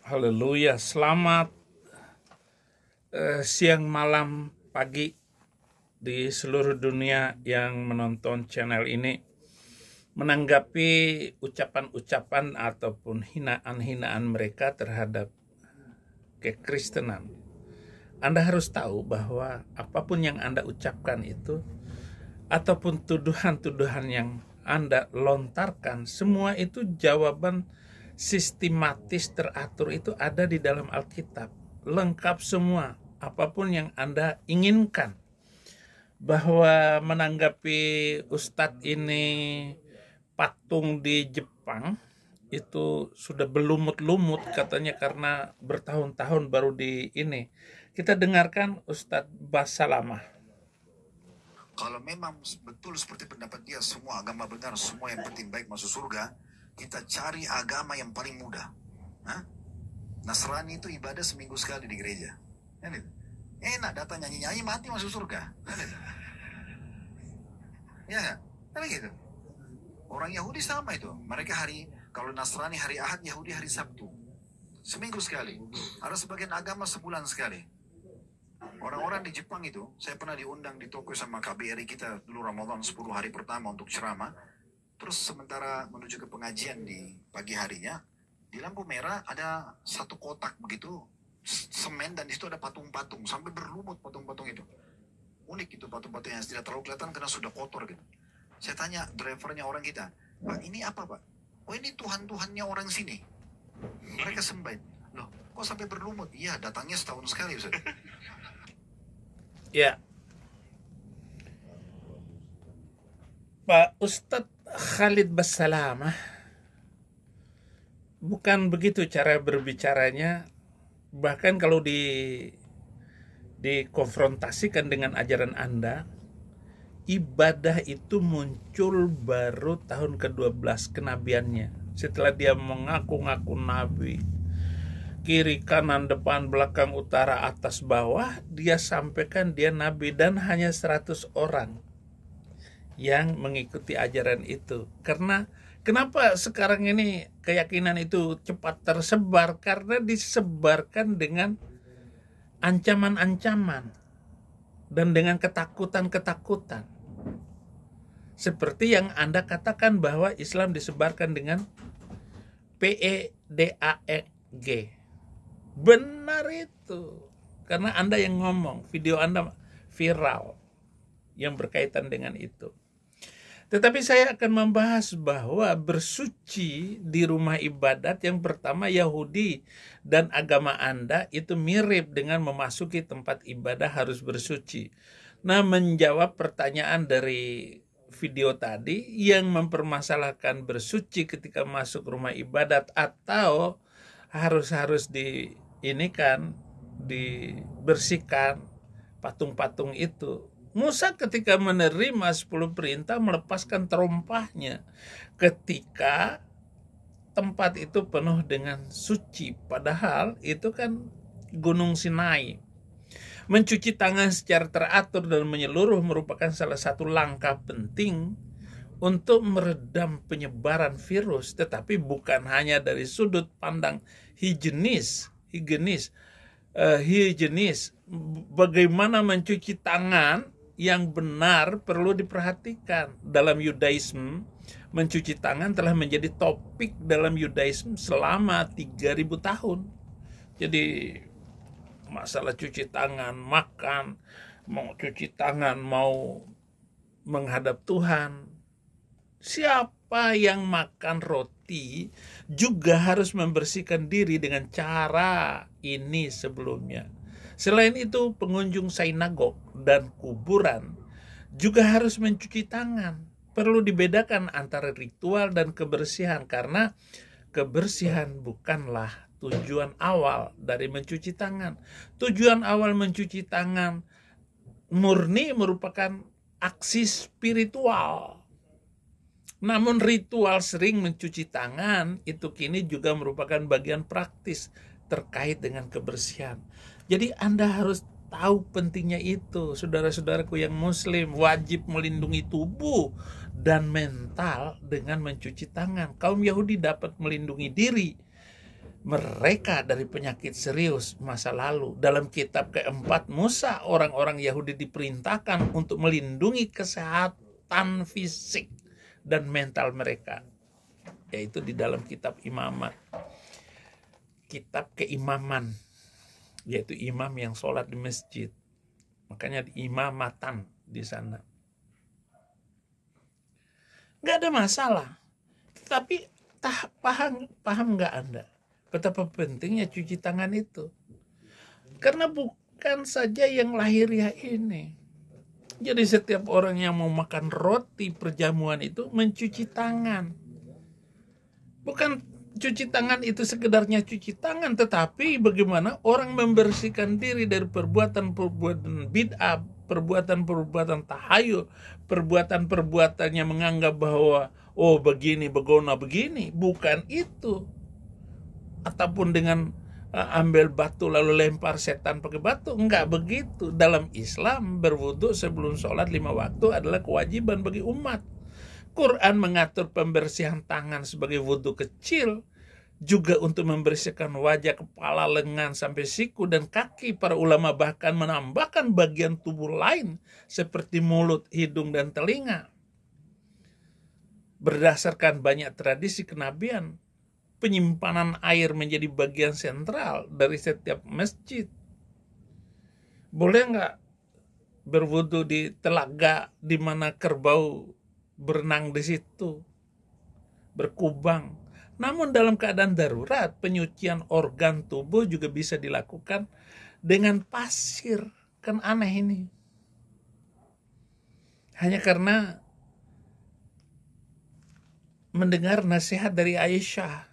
Haleluya, selamat siang, malam, pagi di seluruh dunia yang menonton channel ini. Menanggapi ucapan-ucapan ataupun hinaan-hinaan mereka terhadap kekristenan, Anda harus tahu bahwa apapun yang Anda ucapkan itu ataupun tuduhan-tuduhan yang Anda lontarkan, semua itu jawaban sistematis teratur itu ada di dalam Alkitab. Lengkap semua, apapun yang Anda inginkan. Bahwa menanggapi Ustadz ini patung di Jepang, itu sudah berlumut-lumut katanya karena bertahun-tahun baru di ini. Kita dengarkan Ustadz Basalamah. Kalau memang betul seperti pendapat dia, semua agama benar, semua yang penting baik masuk surga, kita cari agama yang paling mudah. Nasrani itu ibadah seminggu sekali di gereja. Enak, datang nyanyi-nyanyi, mati masuk surga. Ya, kan gitu. Orang Yahudi sama itu. Mereka kalau Nasrani hari Ahad, Yahudi hari Sabtu. Seminggu sekali. Ada sebagian agama sebulan sekali. Orang-orang di Jepang itu, saya pernah diundang di Tokyo sama KBRI kita dulu Ramadan 10 hari pertama untuk ceramah. Terus sementara menuju ke pengajian di pagi harinya, di lampu merah ada satu kotak begitu, semen, dan di situ ada patung-patung, sampai berlumut patung-patung itu. Unik itu patung-patung yang tidak terlalu kelihatan karena sudah kotor gitu. Saya tanya drivernya orang kita, Pak, ini apa Pak? Oh, ini Tuhan-Tuhannya orang sini. Mereka sembah. Loh, kok sampai berlumut? Iya, datangnya setahun sekali Ustaz. Ya, Pak Ustadz Khalid Basalamah bukan begitu cara berbicaranya. Bahkan kalau dikonfrontasikan dengan ajaran Anda, ibadah itu muncul baru tahun ke-12 kenabiannya. Setelah dia mengaku-ngaku nabi, kiri, kanan, depan, belakang, utara, atas, bawah, dia sampaikan dia nabi, dan hanya 100 orang yang mengikuti ajaran itu. Karena kenapa sekarang ini keyakinan itu cepat tersebar? Karena disebarkan dengan ancaman-ancaman dan dengan ketakutan-ketakutan. Seperti yang Anda katakan bahwa Islam disebarkan dengan PEDAEG. Benar itu. Karena Anda yang ngomong, video Anda viral yang berkaitan dengan itu. Tetapi saya akan membahas bahwa bersuci di rumah ibadat, yang pertama Yahudi dan agama Anda itu mirip dengan memasuki tempat ibadah harus bersuci. Nah, menjawab pertanyaan dari video tadi yang mempermasalahkan bersuci ketika masuk rumah ibadat atau harus dibersihkan patung-patung itu. Musa ketika menerima 10 perintah melepaskan terompahnya ketika tempat itu penuh dengan suci, padahal itu kan Gunung Sinai. Mencuci tangan secara teratur dan menyeluruh merupakan salah satu langkah penting untuk meredam penyebaran virus, tetapi bukan hanya dari sudut pandang higienis. Bagaimana mencuci tangan yang benar perlu diperhatikan. Dalam Yudaisme, mencuci tangan telah menjadi topik dalam Yudaisme selama 3000 tahun. Jadi masalah cuci tangan, makan, mau cuci tangan, mau menghadap Tuhan. Siapa yang makan roti juga harus membersihkan diri dengan cara ini sebelumnya. Selain itu, pengunjung sinagog dan kuburan juga harus mencuci tangan. Perlu dibedakan antara ritual dan kebersihan, karena kebersihan bukanlah tujuan awal dari mencuci tangan. Tujuan awal mencuci tangan murni merupakan aksi spiritual. Namun ritual sering mencuci tangan itu kini juga merupakan bagian praktis terkait dengan kebersihan. Jadi Anda harus tahu pentingnya itu. Saudara-saudaraku yang muslim wajib melindungi tubuh dan mental dengan mencuci tangan. Kaum Yahudi dapat melindungi diri mereka dari penyakit serius masa lalu. Dalam kitab keempat Musa, orang-orang Yahudi diperintahkan untuk melindungi kesehatan fisik dan mental mereka, yaitu di dalam kitab imamat, kitab keimaman, yaitu imam yang sholat di masjid. Makanya imamatan di sana. Nggak ada masalah. Tapi paham nggak Anda betapa pentingnya cuci tangan itu? Karena bukan saja yang lahiriah ini. Jadi setiap orang yang mau makan roti perjamuan itu mencuci tangan. Bukan cuci tangan itu sekedarnya cuci tangan, tetapi bagaimana orang membersihkan diri dari perbuatan-perbuatan bid'ah, perbuatan-perbuatan tahayul, perbuatan-perbuatan yang menganggap bahwa oh begini, begona begini. Bukan itu. Ataupun dengan ambil batu lalu lempar setan pakai batu. Enggak begitu. Dalam Islam berwudu sebelum sholat 5 waktu adalah kewajiban bagi umat. Quran mengatur pembersihan tangan sebagai wudu kecil, juga untuk membersihkan wajah, kepala, lengan sampai siku dan kaki. Para ulama bahkan menambahkan bagian tubuh lain seperti mulut, hidung dan telinga. Berdasarkan banyak tradisi kenabian, penyimpanan air menjadi bagian sentral dari setiap masjid. Boleh nggak berwudu di telaga di mana kerbau berenang di situ, berkubang? Namun dalam keadaan darurat, penyucian organ tubuh juga bisa dilakukan dengan pasir. Kan aneh ini. Hanya karena mendengar nasihat dari Aisyah.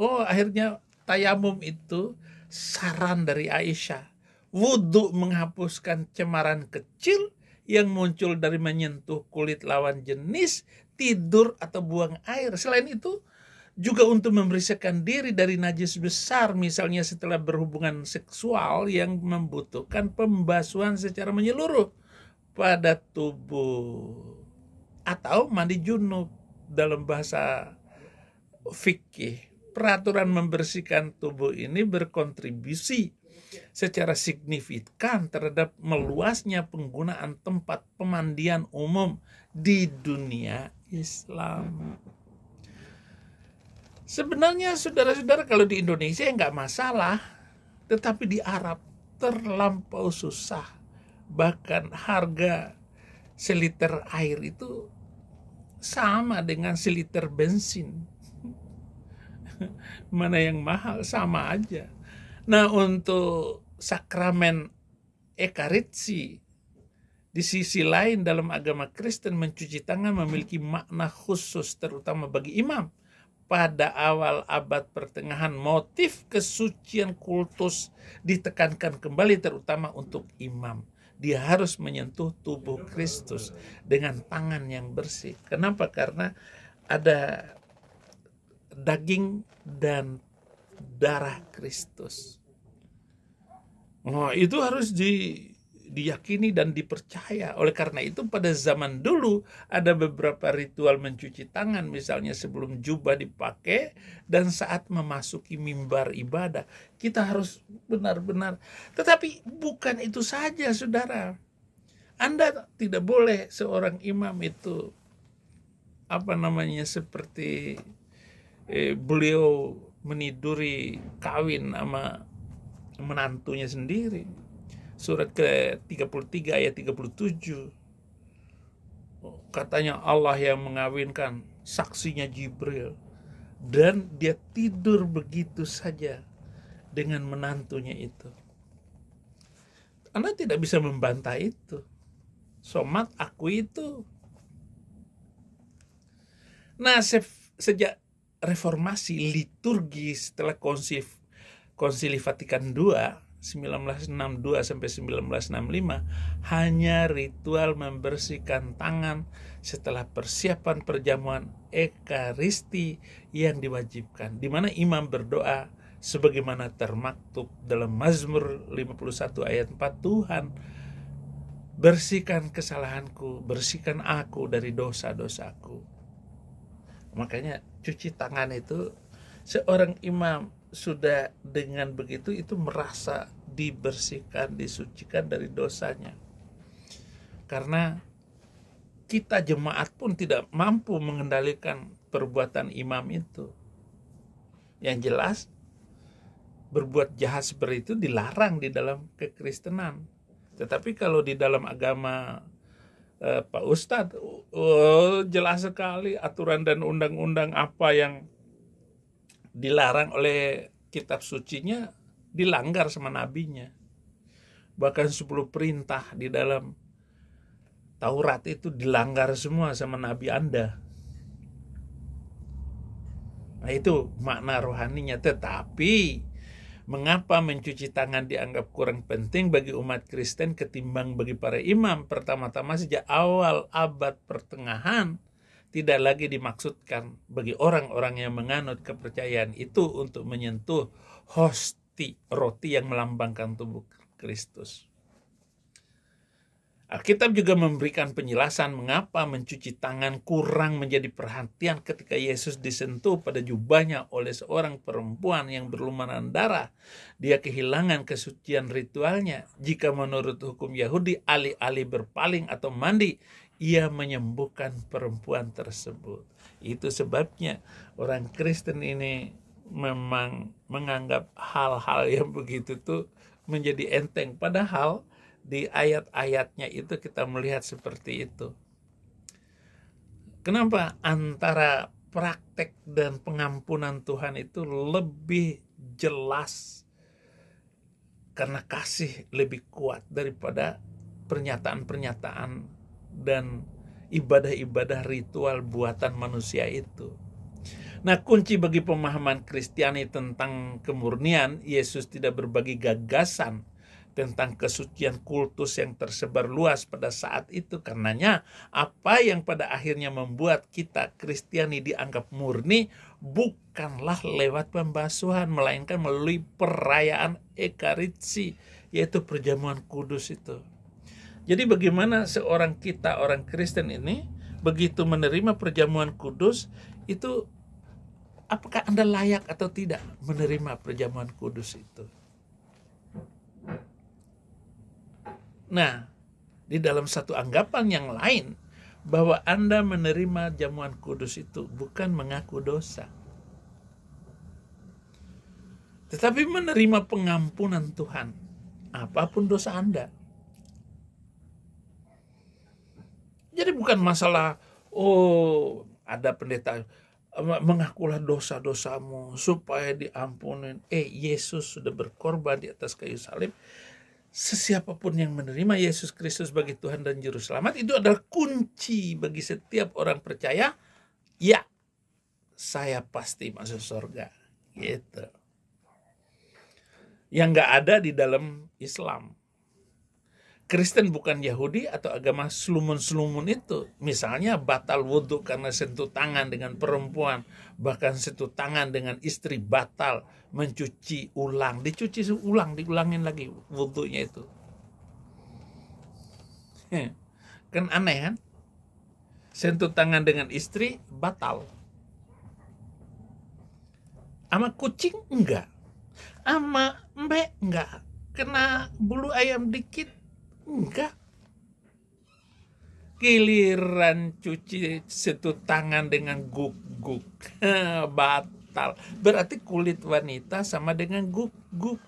Oh, akhirnya tayamum itu saran dari Aisyah. Wudhu menghapuskan cemaran kecil yang muncul dari menyentuh kulit lawan jenis, tidur atau buang air. Selain itu, juga untuk membersihkan diri dari najis besar, misalnya setelah berhubungan seksual yang membutuhkan pembasuhan secara menyeluruh pada tubuh. Atau mandi junub dalam bahasa fikih. Peraturan membersihkan tubuh ini berkontribusi secara signifikan terhadap meluasnya penggunaan tempat pemandian umum di dunia Islam. Sebenarnya saudara-saudara, kalau di Indonesia nggak masalah, tetapi di Arab terlampau susah. Bahkan harga seliter air itu sama dengan seliter bensin. Mana yang mahal? Sama aja. Nah, untuk sakramen Ekaritsi, di sisi lain dalam agama Kristen mencuci tangan memiliki makna khusus terutama bagi imam. Pada awal abad pertengahan, motif kesucian kultus ditekankan kembali terutama untuk imam. Dia harus menyentuh tubuh Kristus dengan tangan yang bersih. Kenapa? Karena ada daging dan darah Kristus. Oh, itu harus diyakini dan dipercaya. Oleh karena itu pada zaman dulu ada beberapa ritual mencuci tangan, misalnya sebelum jubah dipakai dan saat memasuki mimbar ibadah. Kita harus benar-benar. Tetapi bukan itu saja, saudara. Anda tidak boleh seorang imam itu seperti beliau meniduri kawin sama menantunya sendiri. Surat ke-33 ayat 37. Katanya Allah yang mengawinkan, saksinya Jibril. Dan dia tidur begitu saja dengan menantunya itu. Anda tidak bisa membantah itu. Somat aku itu. Nah, sejak reformasi, liturgi setelah Konsili Vatikan II 1962 sampai 1965 hanya ritual membersihkan tangan setelah persiapan perjamuan Ekaristi yang diwajibkan, di mana imam berdoa sebagaimana termaktub dalam Mazmur 51 ayat 4, Tuhan bersihkan kesalahanku, bersihkan aku dari dosa-dosaku. Makanya cuci tangan itu seorang imam sudah dengan begitu itu merasa dibersihkan, disucikan dari dosanya. Karena kita jemaat pun tidak mampu mengendalikan perbuatan imam itu. Yang jelas berbuat jahat seperti itu dilarang di dalam kekristenan. Tetapi kalau di dalam agama Pak Ustadz, jelas sekali aturan dan undang-undang apa yang dilarang oleh kitab sucinya dilanggar sama nabinya. Bahkan 10 perintah di dalam Taurat itu dilanggar semua sama nabi Anda. Nah, itu makna rohaninya. Tetapi mengapa mencuci tangan dianggap kurang penting bagi umat Kristen ketimbang bagi para imam? Pertama-tama sejak awal abad pertengahan tidak lagi dimaksudkan bagi orang-orang yang menganut kepercayaan itu untuk menyentuh hosti, roti yang melambangkan tubuh Kristus. Alkitab juga memberikan penjelasan mengapa mencuci tangan kurang menjadi perhatian ketika Yesus disentuh pada jubahnya oleh seorang perempuan yang berlumuran darah. Dia kehilangan kesucian ritualnya. Jika menurut hukum Yahudi, alih-alih berpaling atau mandi, ia menyembuhkan perempuan tersebut. Itu sebabnya orang Kristen ini memang menganggap hal-hal yang begitu tuh menjadi enteng. Padahal di ayat-ayatnya itu kita melihat seperti itu. Kenapa antara praktek dan pengampunan Tuhan itu lebih jelas? Karena kasih lebih kuat daripada pernyataan-pernyataan dan ibadah-ibadah ritual buatan manusia itu. Nah, kunci bagi pemahaman Kristiani tentang kemurnian, Yesus tidak berbagi gagasan tentang kesucian kultus yang tersebar luas pada saat itu. Karenanya apa yang pada akhirnya membuat kita Kristiani dianggap murni bukanlah lewat pembasuhan, melainkan melalui perayaan Ekaritsi, yaitu perjamuan kudus itu. Jadi bagaimana seorang kita, orang Kristen ini, begitu menerima perjamuan kudus itu, apakah Anda layak atau tidak menerima perjamuan kudus itu? Nah, di dalam satu anggapan yang lain, bahwa Anda menerima jamuan kudus itu bukan mengaku dosa, tetapi menerima pengampunan Tuhan, apapun dosa Anda. Jadi bukan masalah, ada pendeta, mengakulah dosa-dosamu supaya diampunin. Yesus sudah berkorban di atas kayu salib. Sesiapapun yang menerima Yesus Kristus sebagai Tuhan dan Juru Selamat, itu adalah kunci bagi setiap orang percaya. Ya, saya pasti masuk surga. Gitu. Yang gak ada di dalam Islam. Kristen bukan Yahudi atau agama selumun-selumun itu. Misalnya batal wudhu karena sentuh tangan dengan perempuan, bahkan sentuh tangan dengan istri batal, mencuci ulang, dicuci ulang, diulangin lagi wudhunya itu. Kan aneh kan? Sentuh tangan dengan istri batal. Ama kucing enggak. Ama mbek enggak. Kena bulu ayam dikit enggak. Giliran cuci sentuh tangan dengan guk-guk batal. Berarti kulit wanita sama dengan guk-guk.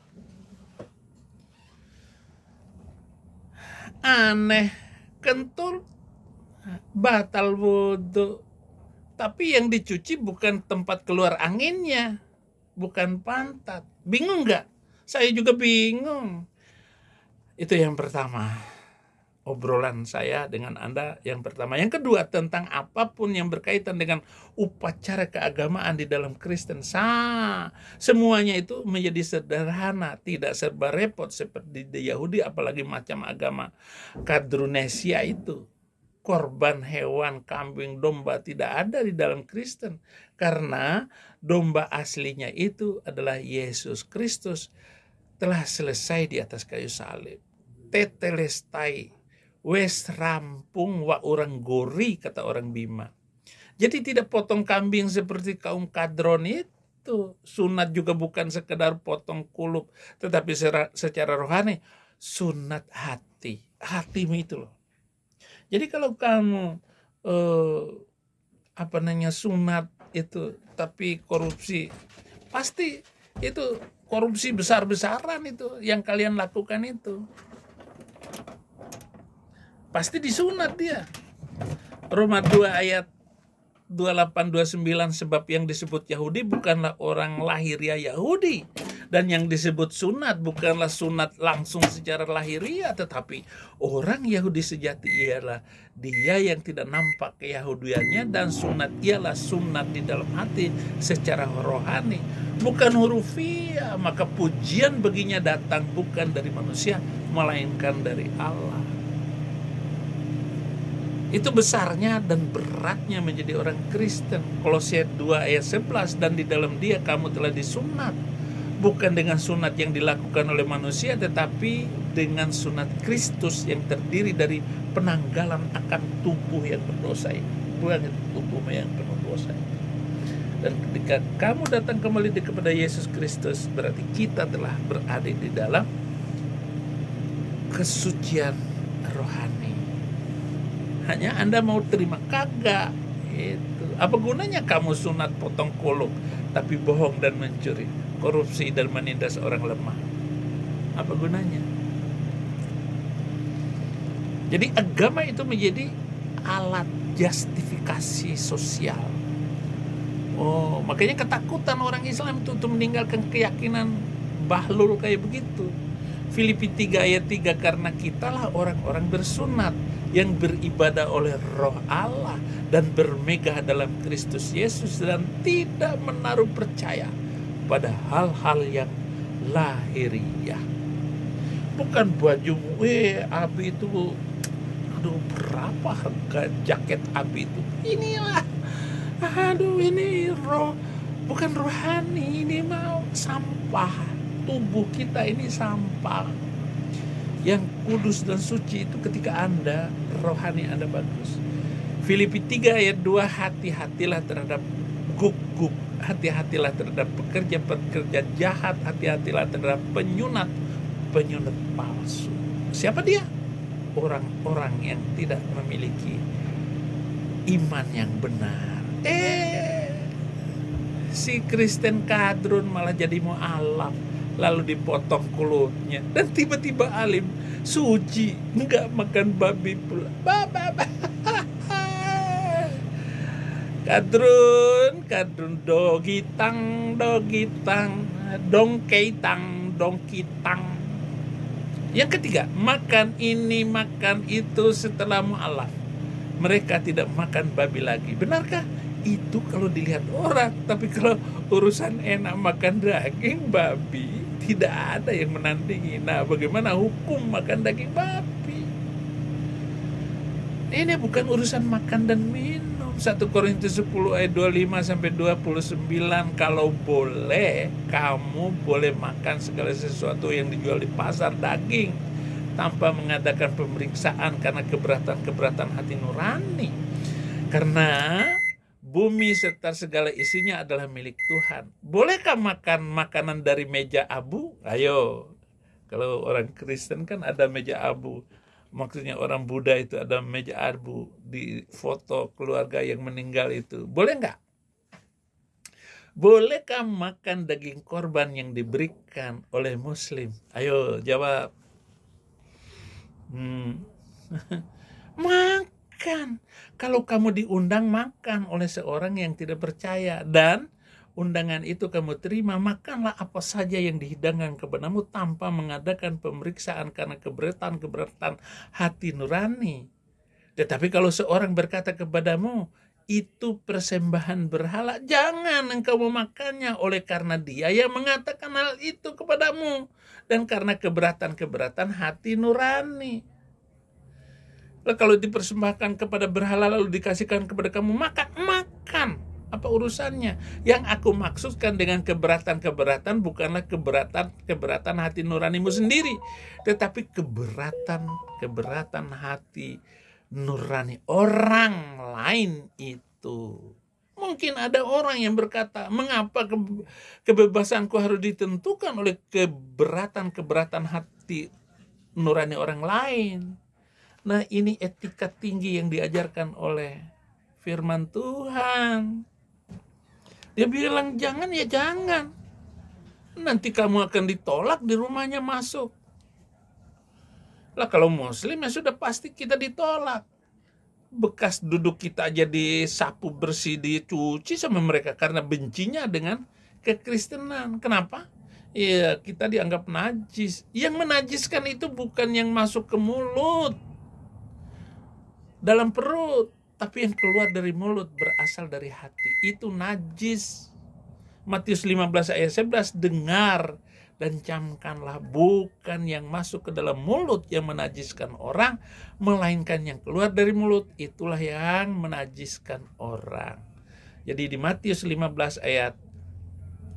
Aneh, kentul, batal wudhu. Tapi yang dicuci bukan tempat keluar anginnya, bukan pantat. Bingung nggak? Saya juga bingung. Itu yang pertama, obrolan saya dengan Anda yang pertama. Yang kedua, tentang apapun yang berkaitan dengan upacara keagamaan di dalam Kristen. Semuanya itu menjadi sederhana, tidak serba repot seperti di Yahudi, apalagi macam agama Kadrunesia itu. Korban hewan, kambing, domba tidak ada di dalam Kristen. Karena domba aslinya itu adalah Yesus Kristus. Telah selesai di atas kayu salib. Tetelestai, wes rampung wa orang gori, kata orang Bima. Jadi tidak potong kambing seperti kaum Kadron itu. itu. Sunat juga bukan sekedar potong kulup, tetapi secara rohani sunat hati. Hatimu itu loh. Jadi kalau kamu sunat itu tapi korupsi, pasti itu korupsi besar-besaran itu yang kalian lakukan itu. Pasti disunat dia. Roma 2 ayat 28-29, sebab yang disebut Yahudi bukanlah orang lahiriah Yahudi, dan yang disebut sunat bukanlah sunat langsung secara lahiriah, tetapi orang Yahudi sejati ialah dia yang tidak nampak keyahudiannya, dan sunat ialah sunat di dalam hati secara rohani, bukan hurufiah. Maka pujian baginya datang bukan dari manusia, melainkan dari Allah. Itu besarnya dan beratnya menjadi orang Kristen. Kolose 2 ayat 11, dan di dalam dia kamu telah disunat, bukan dengan sunat yang dilakukan oleh manusia, tetapi dengan sunat Kristus yang terdiri dari penanggalan akan tubuh yang berdosa, bukan tubuh yang penuh dosa. Dan ketika kamu datang kembali kepada Yesus Kristus, berarti kita telah berada di dalam kesucian rohani. Hanya Anda mau terima kagak itu. Apa gunanya kamu sunat potong kulup tapi bohong dan mencuri, korupsi dan menindas orang lemah? Apa gunanya? Jadi agama itu menjadi alat justifikasi sosial. Makanya ketakutan orang Islam itu untuk meninggalkan keyakinan bahlul kayak begitu. Filipi 3 ayat 3, karena kitalah orang-orang bersunat yang beribadah oleh Roh Allah dan bermegah dalam Kristus Yesus, dan tidak menaruh percaya pada hal-hal yang lahiriah. Bukan baju Abi itu, aduh berapa harga jaket Abi itu, inilah, aduh ini bukan rohani, ini mau sampah. Tubuh kita ini sampah. Yang kudus dan suci itu ketika Anda rohani Anda bagus. Filipi 3 ayat 2, hati-hatilah terhadap guk-guk, hati-hatilah terhadap pekerja-pekerja jahat, hati-hatilah terhadap penyunat palsu. Siapa dia? Orang-orang yang tidak memiliki iman yang benar. Si Kristen kadrun malah jadi mu'alaf, lalu dipotong kulutnya, dan tiba-tiba alim suci, enggak makan babi pula. Kadrun dogitang, dongkitang. Yang ketiga, makan ini makan itu setelah mu'alaf. Mereka tidak makan babi lagi. Benarkah? Itu kalau dilihat orang, tapi kalau urusan enak makan daging babi, tidak ada yang menandingi. Nah, bagaimana hukum makan daging babi? Ini bukan urusan makan dan minum. 1 Korintus 10 ayat 25 sampai 29, kalau boleh, kamu boleh makan segala sesuatu yang dijual di pasar daging tanpa mengadakan pemeriksaan karena keberatan hati nurani. Karena bumi serta segala isinya adalah milik Tuhan. Bolehkah makan makanan dari meja abu? Ayo. Kalau orang Kristen kan ada meja abu. Maksudnya orang Buddha itu ada meja abu di foto keluarga yang meninggal itu. Boleh nggak? Bolehkah makan daging korban yang diberikan oleh Muslim? Ayo jawab. Makan. Kalau kamu diundang makan oleh seorang yang tidak percaya dan undangan itu kamu terima, makanlah apa saja yang dihidangkan kepadamu tanpa mengadakan pemeriksaan karena keberatan hati nurani. Tetapi kalau seorang berkata kepadamu, itu persembahan berhala, jangan engkau memakannya oleh karena dia yang mengatakan hal itu kepadamu dan karena keberatan hati nurani. Lalu kalau dipersembahkan kepada berhala lalu dikasihkan kepada kamu, makan. Apa urusannya? Yang aku maksudkan dengan keberatan bukanlah keberatan hati nuranimu sendiri, tetapi keberatan hati nurani orang lain itu. Mau mungkin ada orang yang berkata, mengapa kebebasanku harus ditentukan oleh keberatan hati nurani orang lain? Nah, ini etika tinggi yang diajarkan oleh firman Tuhan. Dia bilang jangan ya jangan. Nanti kamu akan ditolak di rumahnya masuk. Lah kalau muslim ya sudah pasti kita ditolak. Bekas duduk kita aja disapu bersih, dicuci sama mereka karena bencinya dengan kekristenan. Kenapa? Ya kita dianggap najis. Yang menajiskan itu bukan yang masuk ke mulut, dalam perut, tapi yang keluar dari mulut berasal dari hati. Itu najis. Matius 15 ayat 11, dengar dan camkanlah, bukan yang masuk ke dalam mulut yang menajiskan orang, melainkan yang keluar dari mulut, itulah yang menajiskan orang. Jadi di Matius 15 ayat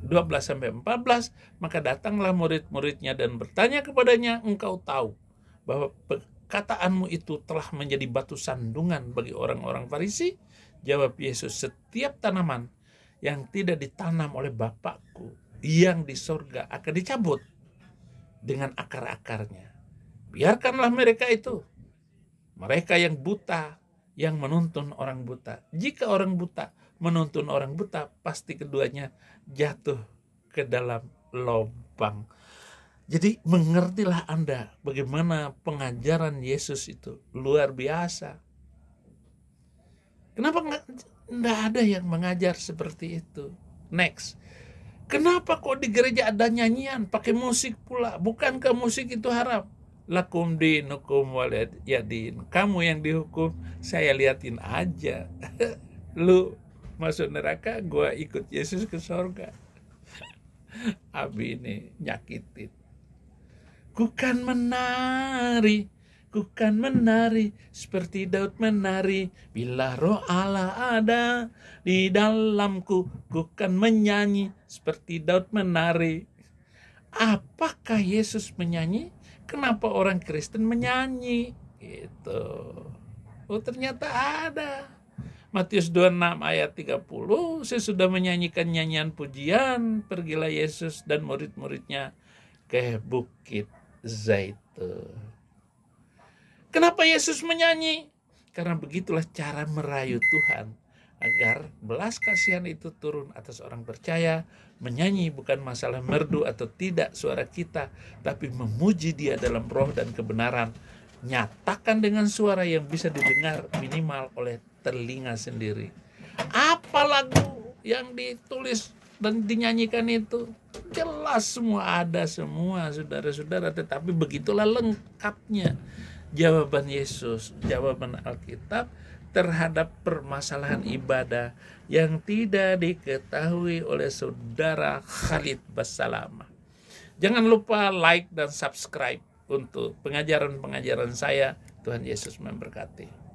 12-14, maka datanglah murid-muridnya dan bertanya kepadanya, engkau tahu bahwa perkataanmu itu telah menjadi batu sandungan bagi orang-orang Farisi? Jawab Yesus, setiap tanaman yang tidak ditanam oleh Bapakku yang di sorga akan dicabut dengan akar-akarnya. Biarkanlah mereka itu, mereka yang buta, yang menuntun orang buta. Jika orang buta menuntun orang buta, pasti keduanya jatuh ke dalam lubang. Jadi mengertilah Anda bagaimana pengajaran Yesus itu luar biasa. Kenapa nggak ada yang mengajar seperti itu? Next. Kenapa kok di gereja ada nyanyian, pakai musik pula? Bukankah musik itu haram? Lakum dinukum waliyadin. Kamu yang dihukum, saya liatin aja. Lu masuk neraka, gua ikut Yesus ke sorga. Abi ini nyakitin. Kukan menari seperti Daud menari, bila roh Allah ada di dalamku, kukan menyanyi seperti Daud menari. Apakah Yesus menyanyi? Kenapa orang Kristen menyanyi? Gitu. Oh, ternyata ada. Matius 26 ayat 30, sesudah menyanyikan nyanyian pujian, pergilah Yesus dan murid-muridnya ke Bukit Zaitun. Kenapa Yesus menyanyi? Karena begitulah cara merayu Tuhan, agar belas kasihan itu turun atas orang percaya. Menyanyi bukan masalah merdu atau tidak suara kita, tapi memuji Dia dalam roh dan kebenaran. Nyatakan dengan suara yang bisa didengar minimal oleh telinga sendiri. Apa lagu yang ditulis dan dinyanyikan itu? Jelas semua, ada semua, saudara-saudara. Tetapi begitulah lengkapnya jawaban Yesus, jawaban Alkitab terhadap permasalahan ibadah yang tidak diketahui oleh saudara Khalid Basalamah. Jangan lupa like dan subscribe untuk pengajaran-pengajaran saya. Tuhan Yesus memberkati.